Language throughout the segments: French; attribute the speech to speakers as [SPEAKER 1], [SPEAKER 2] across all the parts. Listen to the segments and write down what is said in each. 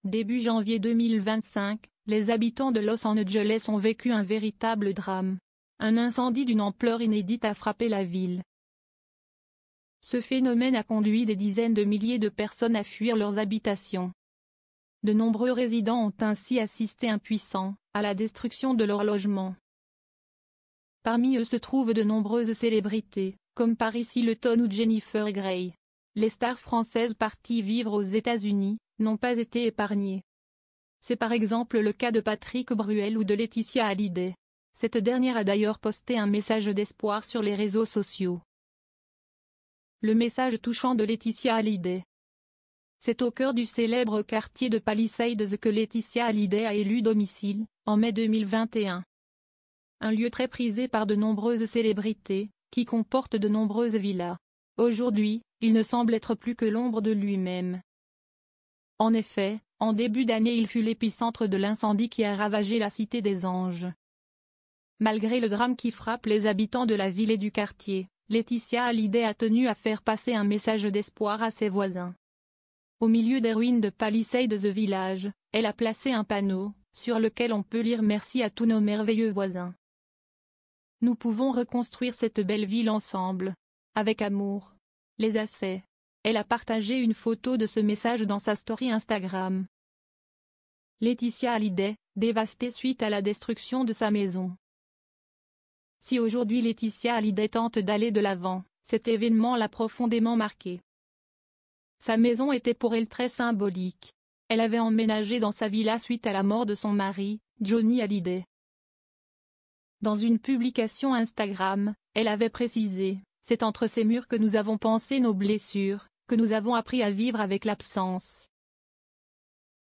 [SPEAKER 1] Début janvier 2025, les habitants de Los Angeles ont vécu un véritable drame. Un incendie d'une ampleur inédite a frappé la ville. Ce phénomène a conduit des dizaines de milliers de personnes à fuir leurs habitations. De nombreux résidents ont ainsi assisté impuissants à la destruction de leur logement. Parmi eux se trouvent de nombreuses célébrités, comme Paris Hilton ou Jennifer Grey. Les stars françaises parties vivre aux États-Unis n'ont pas été épargnées. C'est par exemple le cas de Patrick Bruel ou de Laetitia Hallyday. Cette dernière a d'ailleurs posté un message d'espoir sur les réseaux sociaux. Le message touchant de Laetitia Hallyday. C'est au cœur du célèbre quartier de Palisades que Laetitia Hallyday a élu domicile, en mai 2021. Un lieu très prisé par de nombreuses célébrités, qui comporte de nombreuses villas. Aujourd'hui, il ne semble être plus que l'ombre de lui-même. En effet, en début d'année il fut l'épicentre de l'incendie qui a ravagé la Cité des Anges. Malgré le drame qui frappe les habitants de la ville et du quartier, Laetitia Hallyday a tenu à faire passer un message d'espoir à ses voisins. Au milieu des ruines de Palisades Village, elle a placé un panneau, sur lequel on peut lire « Merci à tous nos merveilleux voisins. Nous pouvons reconstruire cette belle ville ensemble. Avec amour. Les Assais ». Elle a partagé une photo de ce message dans sa story Instagram. Laetitia Hallyday, dévastée suite à la destruction de sa maison. Si aujourd'hui Laetitia Hallyday tente d'aller de l'avant, cet événement l'a profondément marquée. Sa maison était pour elle très symbolique. Elle avait emménagé dans sa villa suite à la mort de son mari, Johnny Hallyday. Dans une publication Instagram, elle avait précisé « C'est entre ces murs que nous avons pansé nos blessures, que nous avons appris à vivre avec l'absence.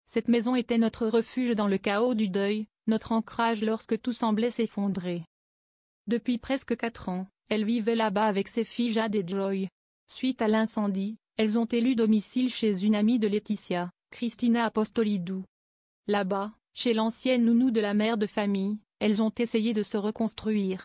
[SPEAKER 1] Cette maison était notre refuge dans le chaos du deuil, notre ancrage lorsque tout semblait s'effondrer. Depuis presque 4 ans, elle vivait là-bas avec ses filles Jade et Joy. Suite à l'incendie, elles ont élu domicile chez une amie de Laetitia, Christina Apostolidou. Là-bas, chez l'ancienne nounou de la mère de famille, elles ont essayé de se reconstruire.